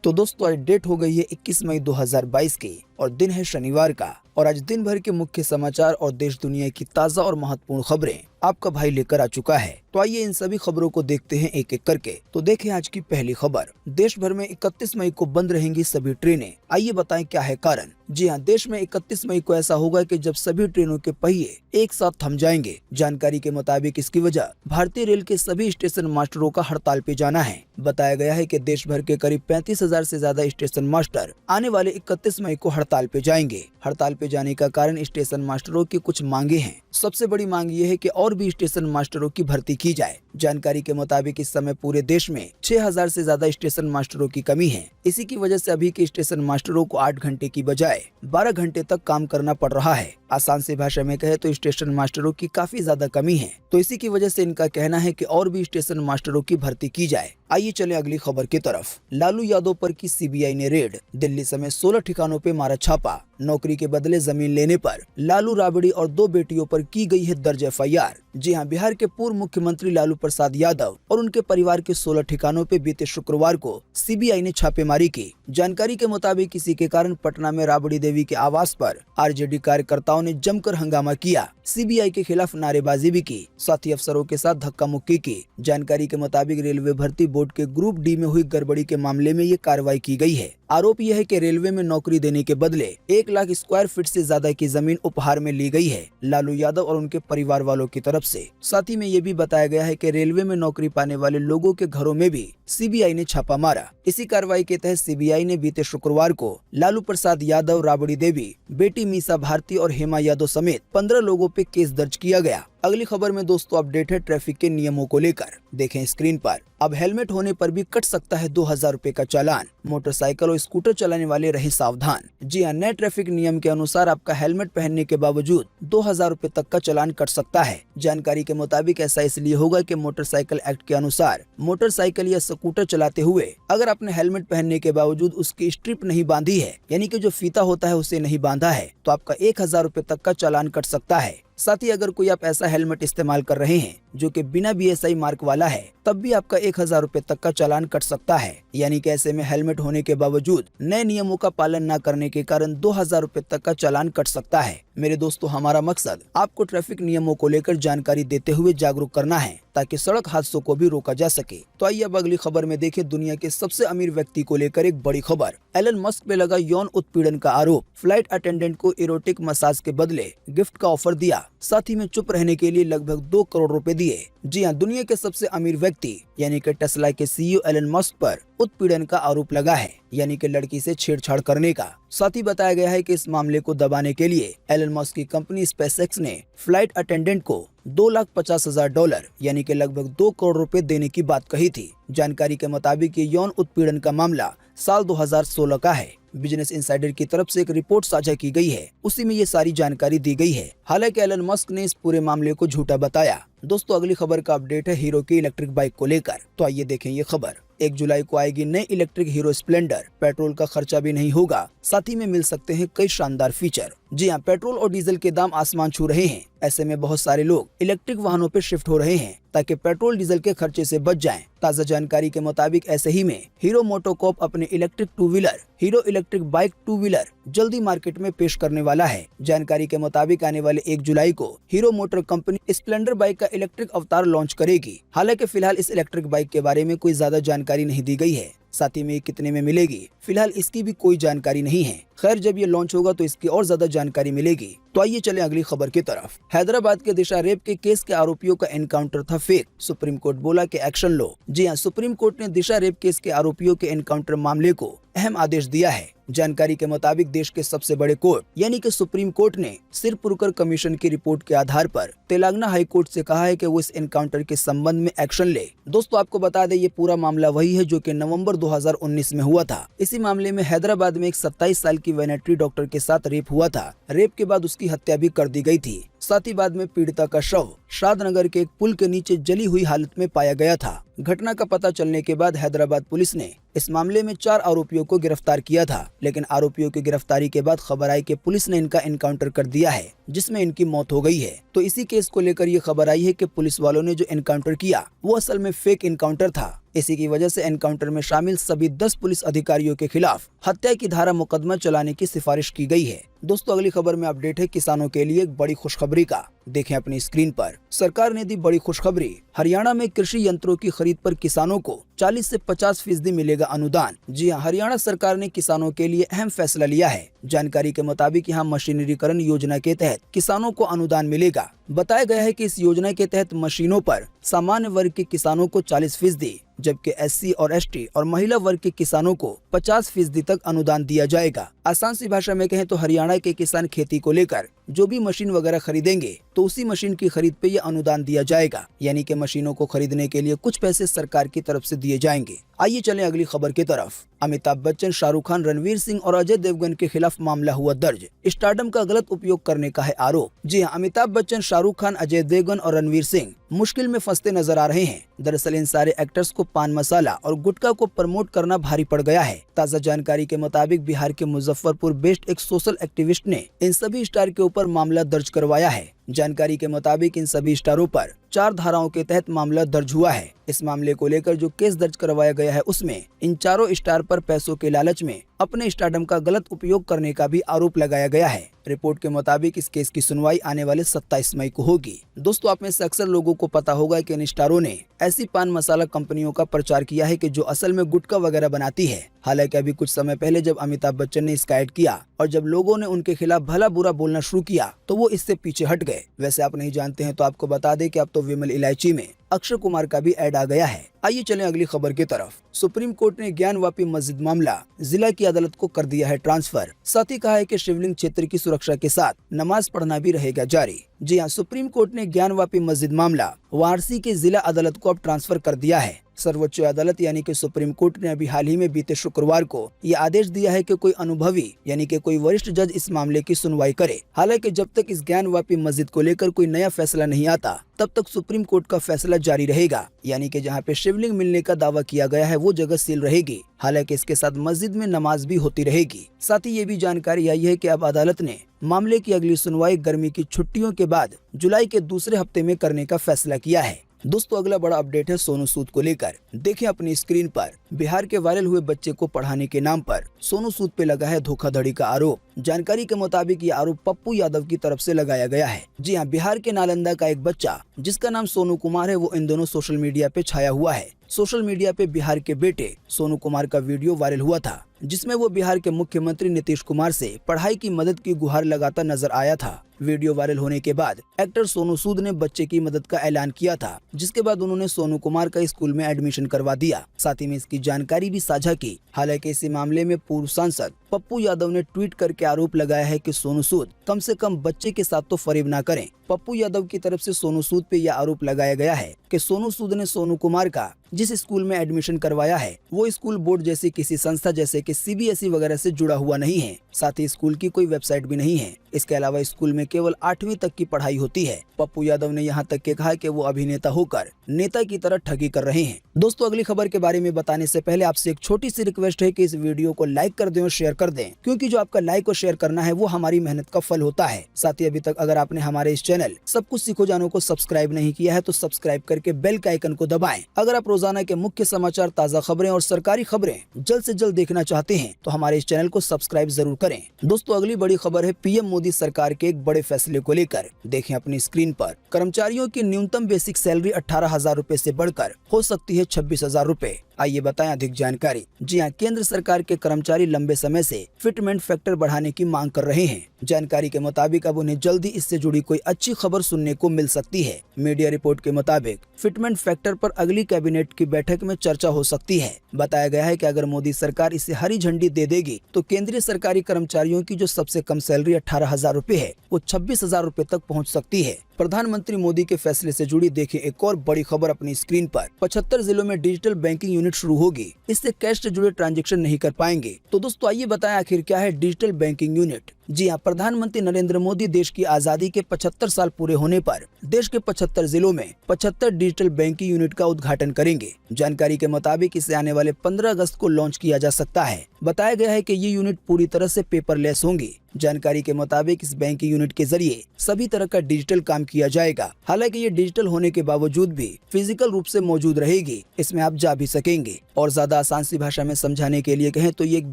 तो दोस्तों आज डेट हो गई है 21 मई 2022 की और दिन है शनिवार का। और आज दिन भर के मुख्य समाचार और देश दुनिया की ताज़ा और महत्वपूर्ण खबरें आपका भाई लेकर आ चुका है। तो आइए इन सभी खबरों को देखते हैं एक एक करके। तो देखें आज की पहली खबर। देश भर में 31 मई को बंद रहेंगी सभी ट्रेनें। आइए बताएं क्या है कारण। जी हां, देश में 31 मई को ऐसा होगा कि जब सभी ट्रेनों के पहिए एक साथ थम जाएंगे। जानकारी के मुताबिक इसकी वजह भारतीय रेल के सभी स्टेशन मास्टरों का हड़ताल पे जाना है। बताया गया है कि देश भर के करीब 35,000 से ज्यादा स्टेशन मास्टर आने वाले 31 मई को हड़ताल पे जाएंगे। हड़ताल पे जाने का कारण स्टेशन मास्टरों की कुछ मांगे हैं। सबसे बड़ी मांग ये है कि और भी स्टेशन मास्टरों की भर्ती की जाए। जानकारी के मुताबिक इस समय पूरे देश में 6,000 से ज्यादा स्टेशन मास्टरों की कमी है। इसी की वजह से अभी के स्टेशन मास्टरों को 8 घंटे की बजाय 12 घंटे तक काम करना पड़ रहा है। आसान सी भाषा में कहे तो स्टेशन मास्टरों की काफी ज्यादा कमी है। तो इसी की वजह से इनका कहना है कि और भी स्टेशन मास्टरों की भर्ती की जाए। आइए चले अगली खबर की तरफ। लालू यादव पर की सीबीआई ने रेड। दिल्ली समेत 16 ठिकानों पे मारा छापा। नौकरी के बदले जमीन लेने पर लालू राबड़ी और 2 बेटियों पर की गई है दर्ज एफआईआर। जी हां, बिहार के पूर्व मुख्यमंत्री लालू प्रसाद यादव और उनके परिवार के 16 ठिकानों पे बीते शुक्रवार को सीबीआई ने छापेमारी की। जानकारी के मुताबिक इसी के कारण पटना में राबड़ी देवी के आवास पर आरजेडी कार्यकर्ताओं ने जमकर हंगामा किया। सीबीआई के खिलाफ नारेबाजी भी की, साथ ही अफसरों के साथ धक्का मुक्की की। जानकारी के मुताबिक रेलवे भर्ती बोर्ड के ग्रुप डी में हुई गड़बड़ी के मामले में ये कार्रवाई की गई है। आरोप यह है कि रेलवे में नौकरी देने के बदले 1 लाख स्क्वायर फीट से ज्यादा की जमीन उपहार में ली गई है लालू यादव और उनके परिवार वालों की तरफ से। साथ ही में ये भी बताया गया है कि रेलवे में नौकरी पाने वाले लोगों के घरों में भी सीबीआई ने छापा मारा। इसी कार्रवाई के तहत सीबीआई ने बीते शुक्रवार को लालू प्रसाद यादव, राबड़ी देवी, बेटी मीसा भारती और हेमा यादव समेत 15 लोगों पे केस दर्ज किया गया। अगली खबर में दोस्तों अपडेट है ट्रैफिक के नियमों को लेकर। देखें स्क्रीन पर। अब हेलमेट होने पर भी कट सकता है 2,000 रुपए का चालान। मोटरसाइकिल और स्कूटर चलाने वाले रहे सावधान। जी हां, नए ट्रैफिक नियम के अनुसार आपका हेलमेट पहनने के बावजूद 2,000 रुपए तक का चालान कट सकता है। जानकारी के मुताबिक ऐसा इसलिए होगा कि मोटरसाइकिल एक्ट के अनुसार मोटरसाइकिल या स्कूटर चलाते हुए अगर आपने हेलमेट पहनने के बावजूद उसकी स्ट्रिप नहीं बांधी है, यानी कि जो फीता होता है उसे नहीं बांधा है, तो आपका 1,000 रुपए तक का चालान कट सकता है। साथ ही अगर कोई आप ऐसा हेलमेट इस्तेमाल कर रहे हैं जो कि बिना बीएसआई मार्क वाला है, तब भी आपका 1,000 रुपए तक का चालान कट सकता है। यानी कि ऐसे में हेलमेट होने के बावजूद नए नियमों का पालन न करने के कारण 2,000 रुपए तक का चालान कट सकता है। मेरे दोस्तों, हमारा मकसद आपको ट्रैफिक नियमों को लेकर जानकारी देते हुए जागरूक करना है ताकि सड़क हादसों को भी रोका जा सके। तो आइए अब अगली खबर में देखें दुनिया के सबसे अमीर व्यक्ति को लेकर एक बड़ी खबर। एलन मस्क पे लगा यौन उत्पीड़न का आरोप। फ्लाइट अटेंडेंट को इरोटिक मसाज के बदले गिफ्ट का ऑफर दिया, साथ ही में चुप रहने के लिए लगभग 2 करोड़ रुपए दिए। जी हां, दुनिया के सबसे अमीर व्यक्ति यानी कि टेस्ला के सीईओ एलन मस्क पर उत्पीड़न का आरोप लगा है, यानी कि लड़की से छेड़छाड़ करने का। साथ ही बताया गया है कि इस मामले को दबाने के लिए एलन मस्क की कंपनी स्पेसएक्स ने फ्लाइट अटेंडेंट को $2,50,000 यानी कि लगभग 2 करोड़ रुपए देने की बात कही थी। जानकारी के मुताबिक ये यौन उत्पीड़न का मामला साल 2016 का है। बिजनेस इनसाइडर की तरफ से एक रिपोर्ट साझा की गई है, उसी में ये सारी जानकारी दी गई है। हालांकि एलन मस्क ने इस पूरे मामले को झूठा बताया। दोस्तों, अगली खबर का अपडेट है हीरो की इलेक्ट्रिक बाइक को लेकर। तो आइए देखें ये खबर। 1 जुलाई को आएगी नई इलेक्ट्रिक हीरो स्प्लेंडर। पेट्रोल का खर्चा भी नहीं होगा, साथ ही में मिल सकते हैं कई शानदार फीचर। जी हां, पेट्रोल और डीजल के दाम आसमान छू रहे हैं। ऐसे में बहुत सारे लोग इलेक्ट्रिक वाहनों पर शिफ्ट हो रहे हैं ताकि पेट्रोल डीजल के खर्चे से बच जाएं। ताज़ा जानकारी के मुताबिक ऐसे ही में हीरो मोटोकॉर्प अपने electric 2 wheeler hero electric bike 2 wheeler जल्दी मार्केट में पेश करने वाला है। जानकारी के मुताबिक आने वाले 1 जुलाई को hero motor company Splendor bike का इलेक्ट्रिक अवतार लॉन्च करेगी। हालांकि फिलहाल इस इलेक्ट्रिक बाइक के बारे में कोई ज्यादा जानकारी नहीं दी गई है। साथ ही में कितने में मिलेगी, फिलहाल इसकी भी कोई जानकारी नहीं है। खैर, जब ये लॉन्च होगा तो इसकी और ज्यादा जानकारी मिलेगी। तो आइए चलें अगली खबर की तरफ। हैदराबाद के दिशा रेप के केस के आरोपियों का एनकाउंटर था फेक। सुप्रीम कोर्ट बोला कि एक्शन लो। जी हां, सुप्रीम कोर्ट ने दिशा रेप केस के आरोपियों के एनकाउंटर मामले को अहम आदेश दिया है। जानकारी के मुताबिक देश के सबसे बड़े कोर्ट यानी कि सुप्रीम कोर्ट ने सिरपुरकर कमीशन की रिपोर्ट के आधार पर तेलंगाना हाई कोर्ट से कहा है कि वो इस एनकाउंटर के संबंध में एक्शन ले। दोस्तों, आपको बता दें ये पूरा मामला वही है जो कि नवंबर 2019 में हुआ था। इसी मामले में हैदराबाद में एक 27 साल की वेटरनरी डॉक्टर के साथ रेप हुआ था। रेप के बाद उसकी हत्या भी कर दी गई थी। साथ ही बाद में पीड़िता का शव शादनगर के एक पुल के नीचे जली हुई हालत में पाया गया था। घटना का पता चलने के बाद हैदराबाद पुलिस ने इस मामले में 4 आरोपियों को गिरफ्तार किया था, लेकिन आरोपियों की गिरफ्तारी के बाद खबर आई कि पुलिस ने इनका एनकाउंटर कर दिया है, जिसमें इनकी मौत हो गई है। तो इसी केस को लेकर ये खबर आई है कि पुलिस वालों ने जो एनकाउंटर किया वो असल में फेक एनकाउंटर था। इसी की वजह से एनकाउंटर में शामिल सभी 10 पुलिस अधिकारियों के खिलाफ हत्या की धारा मुकदमा चलाने की सिफारिश की गई है। दोस्तों अगली खबर में अपडेट है किसानों के लिए एक बड़ी खुशखबरी का। देखें अपनी स्क्रीन पर, सरकार ने दी बड़ी खुशखबरी। हरियाणा में कृषि यंत्रों की खरीद पर किसानों को 40 से 50% मिलेगा अनुदान। जी हां, हरियाणा सरकार ने किसानों के लिए अहम फैसला लिया है। जानकारी के मुताबिक यहाँ मशीनरीकरण योजना के तहत किसानों को अनुदान मिलेगा। बताया गया है कि इस योजना के तहत मशीनों पर सामान्य वर्ग के किसानों को 40%, जबकि SC और ST और महिला वर्ग के किसानों को 50% तक अनुदान दिया जाएगा। आसान सी भाषा में कहें तो हरियाणा के किसान खेती को लेकर जो भी मशीन वगैरह खरीदेंगे तो उसी मशीन की खरीद पे ये अनुदान दिया जाएगा, यानी कि मशीनों को खरीदने के लिए कुछ पैसे सरकार की तरफ से दिए जाएंगे। आइए चलें अगली खबर की तरफ। अमिताभ बच्चन, शाहरुख खान, रणवीर सिंह और अजय देवगन के खिलाफ मामला हुआ दर्ज। स्टारडम का गलत उपयोग करने का है आरोप। जी हां, अमिताभ बच्चन, शाहरुख खान, अजय देवगन और रणवीर सिंह मुश्किल में फंसते नजर आ रहे हैं। दरअसल इन सारे एक्टर्स को पान मसाला और गुटखा को प्रमोट करना भारी पड़ गया है। ताज़ा जानकारी के मुताबिक बिहार के मुजफ्फरपुर बेस्ड एक सोशल एक्टिविस्ट ने इन सभी स्टार के ऊपर मामला दर्ज करवाया है। जानकारी के मुताबिक इन सभी स्टारों पर 4 धाराओं के तहत मामला दर्ज हुआ है। इस मामले को लेकर जो केस दर्ज करवाया गया है उसमें इन चारों स्टार पर पैसों के लालच में अपने स्टारडम का गलत उपयोग करने का भी आरोप लगाया गया है। रिपोर्ट के मुताबिक इस केस की सुनवाई आने वाले 27 मई को होगी। दोस्तों आप में से अक्सर लोगों को पता होगा कि इन स्टारों ने ऐसी पान मसाला कंपनियों का प्रचार किया है कि जो असल में गुटखा वगैरह बनाती है। हालांकि अभी कुछ समय पहले जब अमिताभ बच्चन ने इसका ऐड किया और जब लोगों ने उनके खिलाफ भला बुरा बोलना शुरू किया तो वो इससे पीछे हट गए। वैसे आप नहीं जानते हैं तो आपको बता दें कि अब तो विमल इलायची में अक्षय कुमार का भी ऐड आ गया है। आइए चलें अगली खबर की तरफ। सुप्रीम कोर्ट ने ज्ञानवापी मस्जिद मामला जिला की अदालत को कर दिया है ट्रांसफर। साथ ही कहा है कि शिवलिंग क्षेत्र की सुरक्षा के साथ नमाज पढ़ना भी रहेगा जारी। जी हां, सुप्रीम कोर्ट ने ज्ञानवापी मस्जिद मामला वाराणसी के जिला अदालत को अब ट्रांसफर कर दिया है। सर्वोच्च अदालत यानी कि सुप्रीम कोर्ट ने अभी हाल ही में बीते शुक्रवार को ये आदेश दिया है कि कोई अनुभवी यानी कि कोई वरिष्ठ जज इस मामले की सुनवाई करे। हालांकि जब तक इस ज्ञानवापी मस्जिद को लेकर कोई नया फैसला नहीं आता तब तक सुप्रीम कोर्ट का फैसला जारी रहेगा, यानी कि जहां पे शिवलिंग मिलने का दावा किया गया है वो जगह सील रहेगी। हालांकि इसके साथ मस्जिद में नमाज भी होती रहेगी। साथ ही ये भी जानकारी आई है कि अब अदालत ने मामले की अगली सुनवाई गर्मी की छुट्टियों के बाद जुलाई के दूसरे हफ्ते में करने का फैसला किया है। दोस्तों अगला बड़ा अपडेट है सोनू सूद को लेकर। देखें अपनी स्क्रीन पर, बिहार के वायरल हुए बच्चे को पढ़ाने के नाम पर सोनू सूद पे लगा है धोखाधड़ी का आरोप। जानकारी के मुताबिक ये आरोप पप्पू यादव की तरफ से लगाया गया है। जी हां, बिहार के नालंदा का एक बच्चा जिसका नाम सोनू कुमार है वो इन दोनों सोशल मीडिया पे छाया हुआ है। सोशल मीडिया पे बिहार के बेटे सोनू कुमार का वीडियो वायरल हुआ था जिसमें वो बिहार के मुख्यमंत्री नीतीश कुमार से पढ़ाई की मदद की गुहार लगाता नजर आया था। वीडियो वायरल होने के बाद एक्टर सोनू सूद ने बच्चे की मदद का ऐलान किया था, जिसके बाद उन्होंने सोनू कुमार का स्कूल में एडमिशन करवा दिया। साथ ही में इसकी जानकारी भी साझा की। हालांकि इसी मामले में पूर्व सांसद पप्पू यादव ने ट्वीट करके आरोप लगाया है कि सोनू सूद कम से कम बच्चे के साथ तो फरेब ना करें। पप्पू यादव की तरफ से सोनू सूद पे यह आरोप लगाया गया है कि सोनू सूद ने सोनू कुमार का जिस स्कूल में एडमिशन करवाया है वो स्कूल बोर्ड जैसी किसी संस्था जैसे कि CBSE वगैरह से जुड़ा हुआ नहीं है। साथ ही स्कूल की कोई वेबसाइट भी नहीं है। इसके अलावा स्कूल में केवल 8वीं तक की पढ़ाई होती है। पप्पू यादव ने यहाँ तक के कहा कि वो अभिनेता होकर नेता की तरह ठगी कर रहे हैं। दोस्तों अगली खबर के बारे में बताने से पहले आपसे एक छोटी सी रिक्वेस्ट है कि इस वीडियो को लाइक कर दें और शेयर कर दें, क्योंकि जो आपका लाइक और शेयर करना है वो हमारी मेहनत का फल होता है। साथ ही अभी तक अगर आपने हमारे इस चैनल सब कुछ सीखो जानो को सब्सक्राइब नहीं किया है तो सब्सक्राइब करके बेल के आइकन को दबाएं। अगर आप रोजाना के मुख्य समाचार, ताज़ा खबरें और सरकारी खबरें जल्द से जल्द देखना चाहते हैं तो हमारे इस चैनल को सब्सक्राइब जरूर करें। दोस्तों अगली बड़ी खबर है PM मोदी सरकार के एक बड़े फैसले को लेकर। देखें अपनी स्क्रीन पर, कर्मचारियों की न्यूनतम बेसिक सैलरी 18,000 रूपए से बढ़कर हो सकती है 26,000 रूपए। आइए बताएं अधिक जानकारी। जी हां, केंद्र सरकार के कर्मचारी लंबे समय से फिटमेंट फैक्टर बढ़ाने की मांग कर रहे हैं। जानकारी के मुताबिक अब उन्हें जल्दी इससे जुड़ी कोई अच्छी खबर सुनने को मिल सकती है। मीडिया रिपोर्ट के मुताबिक फिटमेंट फैक्टर पर अगली कैबिनेट की बैठक में चर्चा हो सकती है। बताया गया है कि अगर मोदी सरकार इसे हरी झंडी दे देगी तो केंद्रीय सरकारी कर्मचारियों की जो सबसे कम सैलरी 18,000 रूपए है वो 26,000 रूपए तक पहुँच सकती है। प्रधानमंत्री मोदी के फैसले से जुड़ी देखें एक और बड़ी खबर अपनी स्क्रीन पर। 75 जिलों में डिजिटल बैंकिंग यूनिट शुरू होगी। इससे कैश से जुड़े ट्रांजैक्शन नहीं कर पाएंगे। तो दोस्तों आइए बताएं आखिर क्या है डिजिटल बैंकिंग यूनिट। जी हाँ, प्रधानमंत्री नरेंद्र मोदी देश की आजादी के 75 साल पूरे होने पर देश के 75 जिलों में 75 डिजिटल बैंकिंग यूनिट का उद्घाटन करेंगे। जानकारी के मुताबिक इसे आने वाले 15 अगस्त को लॉन्च किया जा सकता है। बताया गया है कि ये यूनिट पूरी तरह से पेपरलेस होंगी। जानकारी के मुताबिक इस बैंकिंग यूनिट के जरिए सभी तरह का डिजिटल काम किया जाएगा। हालांकि ये डिजिटल होने के बावजूद भी फिजिकल रूप से मौजूद रहेगी। इसमें आप जा भी सकेंगे। और ज्यादा आसान सी भाषा में समझाने के लिए कहें तो ये एक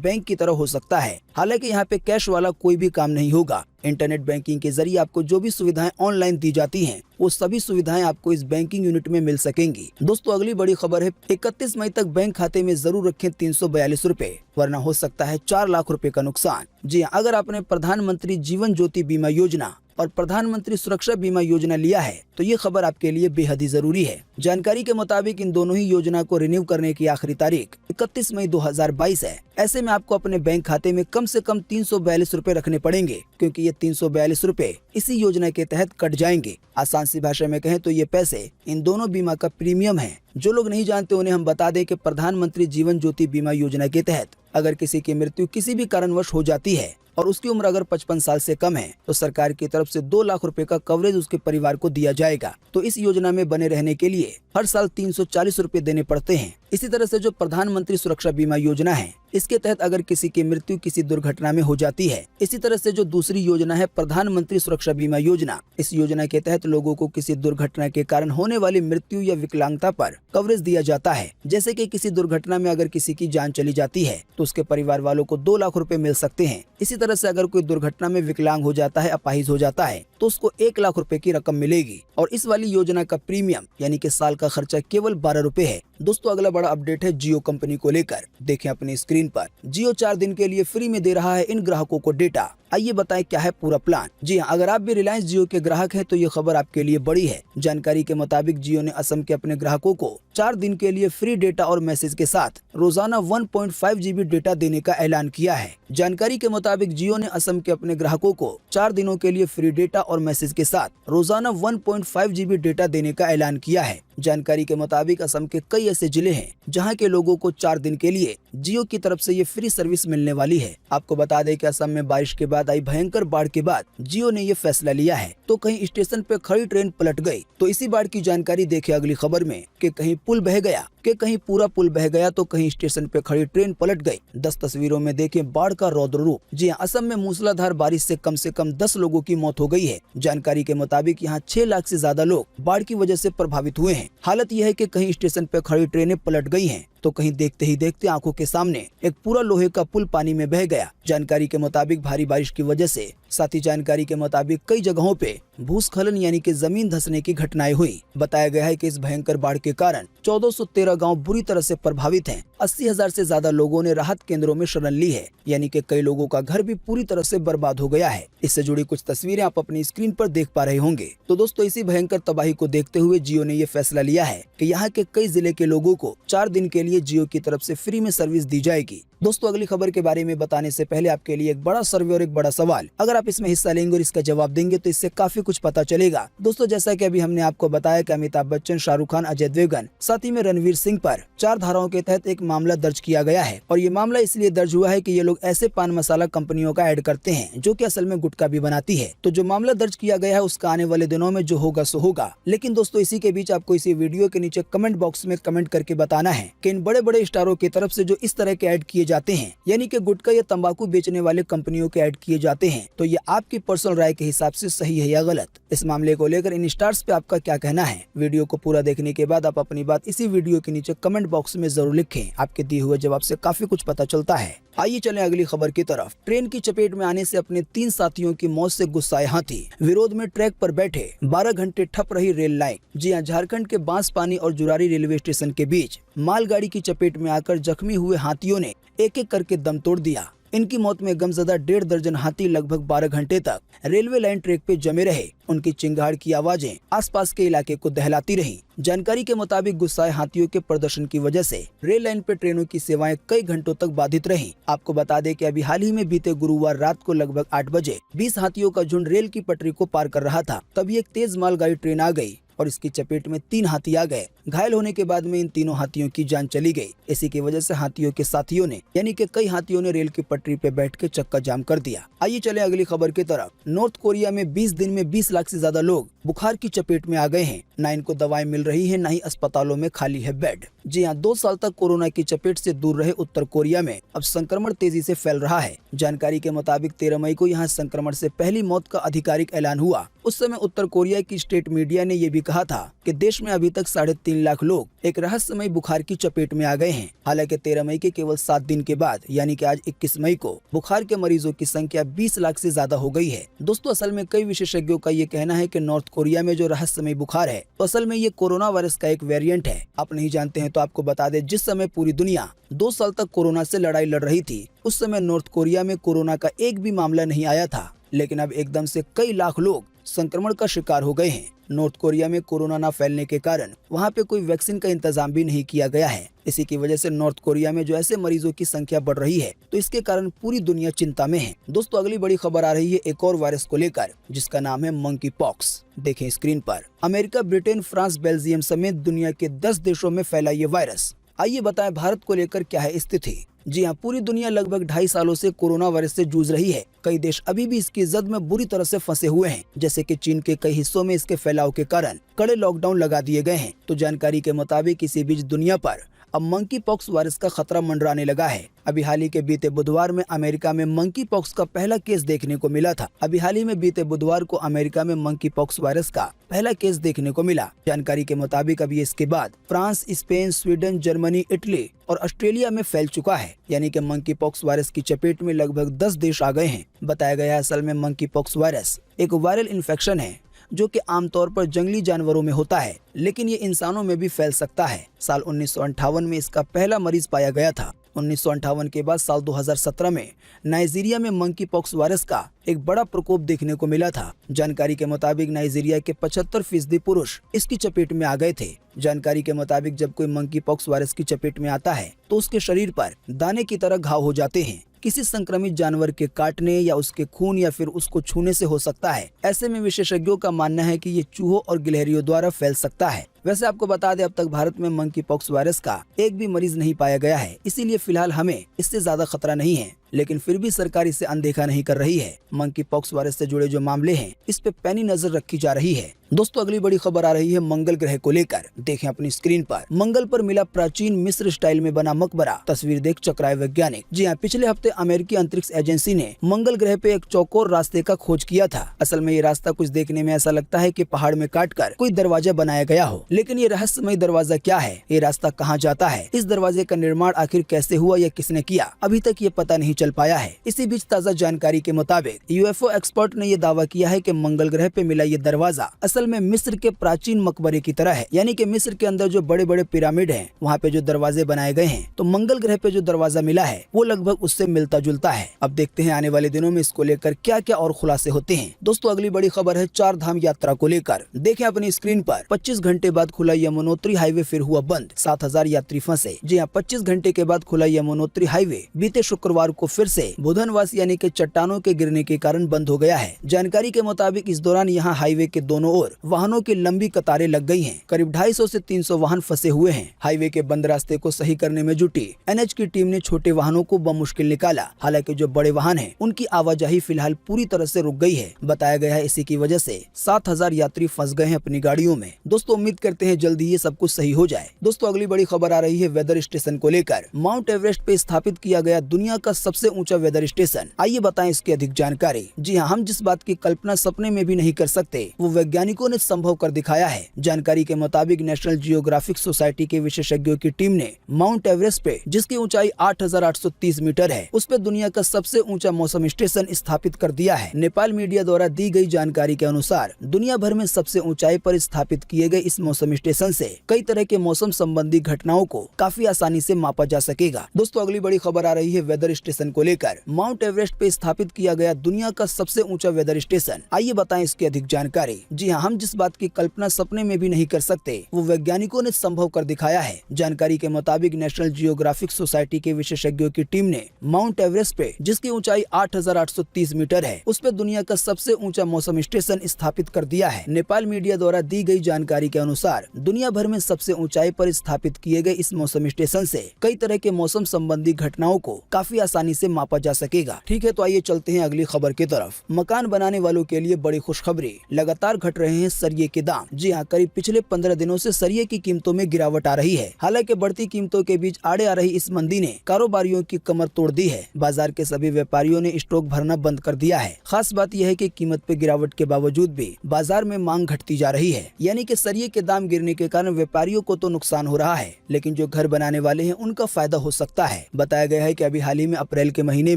बैंक की तरह हो सकता है। हालांकि यहाँ पे कैश वाला कोई भी काम नहीं होगा। इंटरनेट बैंकिंग के जरिए आपको जो भी सुविधाएं ऑनलाइन दी जाती हैं, वो सभी सुविधाएं आपको इस बैंकिंग यूनिट में मिल सकेंगी। दोस्तों, अगली बड़ी खबर है 31 मई तक बैंक खाते में जरूर रखें 342 रुपए, वरना हो सकता है 4 लाख रुपए का नुकसान। जी हाँ, अगर आपने प्रधानमंत्री जीवन ज्योति बीमा योजना और प्रधानमंत्री सुरक्षा बीमा योजना लिया है तो ये खबर आपके लिए बेहद ही जरूरी है। जानकारी के मुताबिक इन दोनों ही योजना को रिन्यू करने की आखिरी तारीख 31 मई 2022 है। ऐसे में आपको अपने बैंक खाते में कम से कम 342 रुपए रखने पड़ेंगे, क्योंकि ये 342 रुपए इसी योजना के तहत कट जाएंगे। आसान सी भाषा में कहें तो ये पैसे इन दोनों बीमा का प्रीमियम है। जो लोग नहीं जानते उन्हें हम बता दें कि प्रधानमंत्री जीवन ज्योति बीमा योजना के तहत अगर किसी की मृत्यु किसी भी कारणवश हो जाती है और उसकी उम्र अगर 55 साल से कम है तो सरकार की तरफ से 2 लाख रुपए का कवरेज उसके परिवार को दिया जाएगा। तो इस योजना में बने रहने के लिए हर साल 340 रुपए देने पड़ते हैं। इसी तरह से जो प्रधानमंत्री सुरक्षा बीमा योजना है, इसके तहत अगर किसी की मृत्यु किसी दुर्घटना में हो जाती है। इसी तरह से जो दूसरी योजना है प्रधानमंत्री सुरक्षा बीमा योजना, इस योजना के तहत लोगों को किसी दुर्घटना के कारण होने वाली मृत्यु या विकलांगता पर कवरेज दिया जाता है। जैसे कि किसी दुर्घटना में अगर किसी की जान चली जाती है तो उसके परिवार वालों को 2 लाख रुपए मिल सकते हैं। इसी तरह से अगर कोई दुर्घटना में विकलांग हो जाता है, अपाहिज हो जाता है, तो उसको 1 लाख रुपए की रकम मिलेगी। और इस वाली योजना का प्रीमियम यानी कि साल का खर्चा केवल 12 रुपए है। दोस्तों, अगला बड़ा अपडेट है जियो कंपनी को लेकर। देखें अपनी स्क्रीन पर, जियो 4 दिन के लिए फ्री में दे रहा है इन ग्राहकों को डेटा। आइए बताएं क्या है पूरा प्लान। जी हाँ, अगर आप भी रिलायंस जियो के ग्राहक हैं तो ये खबर आपके लिए बड़ी है। जानकारी के मुताबिक जियो ने असम के अपने ग्राहकों को 4 दिन के लिए फ्री डेटा और मैसेज के साथ रोजाना 1.5 GB डेटा देने का ऐलान किया है। जानकारी के मुताबिक जियो ने असम के अपने ग्राहकों को 4 दिनों के लिए फ्री डेटा और मैसेज के साथ रोजाना 1.5 GB डेटा देने का ऐलान किया है। जानकारी के मुताबिक असम के कई ऐसे जिले हैं जहां के लोगों को 4 दिन के लिए जियो की तरफ से ये फ्री सर्विस मिलने वाली है। आपको बता दें कि असम में बारिश के बाद आई भयंकर बाढ़ के बाद जियो ने ये फैसला लिया है। तो कहीं स्टेशन पे खड़ी ट्रेन पलट गई, तो इसी बाढ़ की जानकारी देखे अगली खबर में कि कहीं पुल बह गया, कि कहीं पूरा पुल बह गया, तो कहीं स्टेशन पे खड़ी ट्रेन पलट गई। 10 तस्वीरों में देखें बाढ़ का रौद्र रूप। जी हाँ, असम में मूसलाधार बारिश से कम 10 लोगों की मौत हो गई है। जानकारी के मुताबिक यहाँ 6 लाख से ज्यादा लोग बाढ़ की वजह से प्रभावित हुए हैं। हालत यह है कि कहीं स्टेशन पे खड़ी ट्रेनें पलट गई हैं, तो कहीं देखते ही देखते आंखों के सामने एक पूरा लोहे का पुल पानी में बह गया। जानकारी के मुताबिक भारी बारिश की वजह से, साथ ही जानकारी के मुताबिक कई जगहों पे भूस्खलन यानी कि जमीन धंसने की घटनाएं हुई। बताया गया है कि इस भयंकर बाढ़ के कारण 1413 गांव बुरी तरह से प्रभावित हैं। 80,000 से ज्यादा लोगों ने राहत केंद्रों में शरण ली है, यानी कि कई लोगों का घर भी पूरी तरह से बर्बाद हो गया है। इससे जुड़ी कुछ तस्वीरें आप अपनी स्क्रीन पर देख पा रहे होंगे। तो दोस्तों, इसी भयंकर तबाही को देखते हुए जियो ने ये फैसला लिया है कि यहाँ के कई जिले के लोगों को 4 दिन के लिए जियो की तरफ से फ्री में सर्विस दी जाएगी। दोस्तों, अगली खबर के बारे में बताने से पहले आपके लिए एक बड़ा सर्वे और एक बड़ा सवाल। अगर आप इसमें हिस्सा लेंगे और इसका जवाब देंगे तो इससे काफी कुछ पता चलेगा। दोस्तों, जैसा कि अभी हमने आपको बताया कि अमिताभ बच्चन, शाहरुख खान, अजय देवगन, साथ ही में रणवीर सिंह पर 4 धाराओं के तहत एक मामला दर्ज किया गया है। और ये मामला इसलिए दर्ज हुआ है कि ये लोग ऐसे पान मसाला कंपनियों का ऐड करते हैं जो कि असल में गुटखा भी बनाती है। तो जो मामला दर्ज किया गया है उसका आने वाले दिनों में जो होगा सो होगा। लेकिन दोस्तों, इसी के बीच आपको इसी वीडियो के नीचे कमेंट बॉक्स में कमेंट करके बताना है कि इन बड़े बड़े स्टारों की तरफ से जो इस तरह के ऐड किए जाते हैं, यानी कि गुटखा या तंबाकू बेचने वाले कंपनियों के ऐड किए जाते हैं, तो ये आपकी पर्सनल राय के हिसाब से सही है या गलत। इस मामले को लेकर इन स्टार्स पे आपका क्या कहना है? वीडियो को पूरा देखने के बाद आप अपनी बात इसी वीडियो के नीचे कमेंट बॉक्स में जरूर लिखें। आपके दिए हुए जवाब से काफी कुछ पता चलता है। आइए चलें अगली खबर की तरफ। ट्रेन की चपेट में आने से अपने 3 साथियों की मौत से गुस्साए हाथी, विरोध में ट्रैक पर बैठे 12 घंटे ठप रही रेल लाइन। जी हां, झारखंड के बांसपानी और जुरारी रेलवे स्टेशन के बीच मालगाड़ी की चपेट में आकर जख्मी हुए हाथियों ने एक एक करके दम तोड़ दिया। इनकी मौत में गमजदा 1.5 दर्जन हाथी लगभग 12 घंटे तक रेलवे लाइन ट्रैक पे जमे रहे। उनकी चिंगाड़ की आवाजें आसपास के इलाके को दहलाती रहीं। जानकारी के मुताबिक गुस्साए हाथियों के प्रदर्शन की वजह से रेल लाइन पे ट्रेनों की सेवाएं कई घंटों तक बाधित रहीं। आपको बता दें कि अभी हाल ही में बीते गुरुवार रात को लगभग 8 बजे 20 हाथियों का झुंड रेल की पटरी को पार कर रहा था, तभी एक तेज मालगाड़ी ट्रेन आ गई और इसकी चपेट में 3 हाथी आ गए। घायल होने के बाद में इन तीनों हाथियों की जान चली गई। इसी की वजह से हाथियों के साथियों ने यानी कि कई हाथियों ने रेल की पटरी पे बैठ के चक्का जाम कर दिया। आइए चले अगली खबर की तरफ। नॉर्थ कोरिया में 20 दिन में 20 लाख से ज्यादा लोग बुखार की चपेट में आ गए हैं। न इनको दवाएं मिल रही है, न ही अस्पतालों में खाली है बेड। जी हाँ, 2 साल तक कोरोना की चपेट से दूर रहे उत्तर कोरिया में अब संक्रमण तेजी से फैल रहा है। जानकारी के मुताबिक 13 मई को यहाँ संक्रमण से पहली मौत का आधिकारिक ऐलान हुआ। उस समय उत्तर कोरिया की स्टेट मीडिया ने ये भी कहा था कि देश में अभी तक 3.5 लाख लोग एक रहस्यमय बुखार की चपेट में आ गए हैं। हालांकि 13 मई के केवल 7 दिन के बाद यानी कि आज 21 मई को बुखार के मरीजों की संख्या 20 लाख से ज्यादा हो गई है। दोस्तों, असल में कई विशेषज्ञों का ये कहना है कि नॉर्थ कोरिया में जो रहस्यमय बुखार है तो असल में ये कोरोना वायरस का एक वेरिएंट है। आप नहीं जानते हैं तो आपको बता दें, जिस समय पूरी दुनिया 2 साल तक कोरोना से लड़ाई लड़ रही थी उस समय नॉर्थ कोरिया में कोरोना का एक भी मामला नहीं आया था, लेकिन अब एकदम से कई लाख लोग संक्रमण का शिकार हो गए हैं। नॉर्थ कोरिया में कोरोना न फैलने के कारण वहां पे कोई वैक्सीन का इंतजाम भी नहीं किया गया है। इसी की वजह से नॉर्थ कोरिया में जो ऐसे मरीजों की संख्या बढ़ रही है तो इसके कारण पूरी दुनिया चिंता में है। दोस्तों, अगली बड़ी खबर आ रही है एक और वायरस को लेकर जिसका नाम है मंकी पॉक्स। देखें स्क्रीन पर। अमेरिका, ब्रिटेन, फ्रांस, बेल्जियम समेत दुनिया के 10 देशों में फैला ये वायरस। आइए बताएं भारत को लेकर क्या है स्थिति। जी हाँ, पूरी दुनिया लगभग 2.5 सालों से कोरोना वायरस से जूझ रही है। कई देश अभी भी इसकी जद में बुरी तरह से फंसे हुए हैं। जैसे कि चीन के कई हिस्सों में इसके फैलाव के कारण कड़े लॉकडाउन लगा दिए गए हैं। तो जानकारी के मुताबिक इसी बीच दुनिया पर अब मंकी पॉक्स वायरस का खतरा मंडराने लगा है। अभी हाल ही के बीते बुधवार में अमेरिका में मंकी पॉक्स का पहला केस देखने को मिला था। अभी हाल ही में बीते बुधवार को अमेरिका में मंकी पॉक्स वायरस का पहला केस देखने को मिला। जानकारी के मुताबिक अभी इसके बाद France, Spain, Sweden, Germany, Italy और ऑस्ट्रेलिया में फैल चुका है। यानी कि मंकी पॉक्स वायरस की चपेट में लगभग 10 देश आ गए हैं। बताया गया है असल में मंकी पॉक्स वायरस एक वायरल इन्फेक्शन है जो कि आमतौर पर जंगली जानवरों में होता है, लेकिन ये इंसानों में भी फैल सकता है। साल 1958 में इसका पहला मरीज पाया गया था। 1958 के बाद साल 2017 में नाइजीरिया में मंकी पॉक्स वायरस का एक बड़ा प्रकोप देखने को मिला था। जानकारी के मुताबिक नाइजीरिया के 75% पुरुष इसकी चपेट में आ गए थे। जानकारी के मुताबिक जब कोई मंकी पॉक्स वायरस की चपेट में आता है तो उसके शरीर पर दाने की तरह घाव हो जाते हैं। किसी संक्रमित जानवर के काटने या उसके खून या फिर उसको छूने से हो सकता है। ऐसे में विशेषज्ञों का मानना है कि ये चूहों और गिलहरियों द्वारा फैल सकता है। वैसे आपको बता दें, अब तक भारत में मंकी पॉक्स वायरस का एक भी मरीज नहीं पाया गया है, इसीलिए फिलहाल हमें इससे ज्यादा खतरा नहीं है। लेकिन फिर भी सरकार इसे अनदेखा नहीं कर रही है। मंकी पॉक्स वायरस से जुड़े जो मामले हैं इस पे पैनी नजर रखी जा रही है। दोस्तों, अगली बड़ी खबर आ रही है मंगल ग्रह को लेकर। देखें अपनी स्क्रीन पर। मंगल पर मिला प्राचीन मिस्र स्टाइल में बना मकबरा। तस्वीर देख चकराए वैज्ञानिक। जी हाँ, पिछले हफ्ते अमेरिकी अंतरिक्ष एजेंसी ने मंगल ग्रह पे एक चौकोर रास्ते का खोज किया था। असल में ये रास्ता कुछ देखने में ऐसा लगता है कि पहाड़ में काटकर कोई दरवाजा बनाया गया हो, लेकिन ये रहस्यमय दरवाजा क्या है, ये रास्ता कहाँ जाता है, इस दरवाजे का निर्माण आखिर कैसे हुआ या किसने किया, अभी तक ये पता नहीं चल पाया है। इसी बीच ताज़ा जानकारी के मुताबिक यूएफओ एक्सपर्ट ने ये दावा किया है कि मंगल ग्रह पे मिला ये दरवाजा असल में मिस्र के प्राचीन मकबरे की तरह है। यानी कि मिस्र के अंदर जो बड़े बड़े पिरामिड हैं, वहाँ पे जो दरवाजे बनाए गए हैं, तो मंगल ग्रह पे जो दरवाजा मिला है वो लगभग उससे मिलता जुलता है। अब देखते हैं आने वाले दिनों में इसको लेकर क्या क्या और खुलासे होते हैं। दोस्तों, अगली बड़ी खबर है 4 धाम यात्रा को लेकर। देखें अपनी स्क्रीन पर। 25 घंटे बाद खुला यमुनोत्री हाईवे फिर हुआ बंद, 7000 यात्री फंसे। जी हाँ, 25 घंटे के बाद खुला यमुनोत्री हाईवे बीते शुक्रवार को फिर से बुधनवास यानी कि चट्टानों के गिरने के कारण बंद हो गया है। जानकारी के मुताबिक इस दौरान यहाँ हाईवे के दोनों ओर वाहनों की लंबी कतारें लग गई हैं। करीब 250 से 300 वाहन फंसे हुए हैं। हाईवे के बंद रास्ते को सही करने में जुटी एनएच की टीम ने छोटे वाहनों को बमुश्किल निकाला। हालांकि जो बड़े वाहन हैं उनकी आवाजाही फिलहाल पूरी तरह से रुक गई है। बताया गया है इसी की वजह से 7000 यात्री फंस गए हैं अपनी गाड़ियों में। दोस्तों, उम्मीद करते हैं जल्दी ये सब कुछ सही हो जाए। दोस्तों, अगली बड़ी खबर आ रही है वेदर स्टेशन को लेकर। माउंट एवरेस्ट पे स्थापित किया गया दुनिया का सबसे ऊंचा वेदर स्टेशन। आइए बताएं इसकी अधिक जानकारी। जी हाँ, हम जिस बात की कल्पना सपने में भी नहीं कर सकते वो वैज्ञानिकों ने संभव कर दिखाया है। जानकारी के मुताबिक नेशनल जियोग्राफिक सोसाइटी के विशेषज्ञों की टीम ने माउंट एवरेस्ट पे, जिसकी ऊंचाई 8830 मीटर है, उस पे दुनिया का सबसे ऊंचा मौसम स्टेशन स्थापित कर दिया है। नेपाल मीडिया द्वारा दी गई जानकारी के अनुसार दुनिया भर में सबसे ऊंचाई पर स्थापित किए गए इस मौसम स्टेशन से कई तरह के मौसम संबंधी घटनाओं को काफी आसानी से मापा जा सकेगा। दोस्तों, अगली बड़ी खबर आ रही है वेदर स्टेशन को लेकर। माउंट एवरेस्ट पे स्थापित किया गया दुनिया का सबसे ऊंचा वेदर स्टेशन। आइए बताएं इसकी अधिक जानकारी। जी हाँ, हम जिस बात की कल्पना सपने में भी नहीं कर सकते वो वैज्ञानिकों ने संभव कर दिखाया है। जानकारी के मुताबिक नेशनल जियोग्राफिक सोसाइटी के विशेषज्ञों की टीम ने माउंट एवरेस्ट पे, जिसकी ऊंचाई 8830 मीटर है, उस पे दुनिया का सबसे ऊंचा मौसम स्टेशन स्थापित कर दिया है। नेपाल मीडिया द्वारा दी गई जानकारी के अनुसार अनुसार दुनिया भर में सबसे ऊंचाई पर स्थापित किए गए इस मौसम स्टेशन से कई तरह के मौसम संबंधी घटनाओं को काफी आसानी से मापा जा सकेगा। ठीक है, तो आइए चलते हैं अगली खबर की तरफ। मकान बनाने वालों के लिए बड़ी खुशखबरी, लगातार घट रहे हैं सरिये के दाम। जी हाँ, करीब पिछले 15 दिनों से सरिये की कीमतों में गिरावट आ रही है। हालांकि बढ़ती कीमतों के बीच आड़े आ रही इस मंदी ने कारोबारियों की कमर तोड़ दी है। बाजार के सभी व्यापारियों ने स्टॉक भरना बंद कर दिया है। खास बात यह है कि कीमत पे गिरावट के बावजूद भी बाजार में मांग घटती जा रही है, यानी कि सरिये के दाम गिरने के कारण व्यापारियों को तो नुकसान हो रहा है, लेकिन जो घर बनाने वाले हैं उनका फायदा हो सकता है। बताया गया है कि अभी हाल ही में अप्रैल के महीने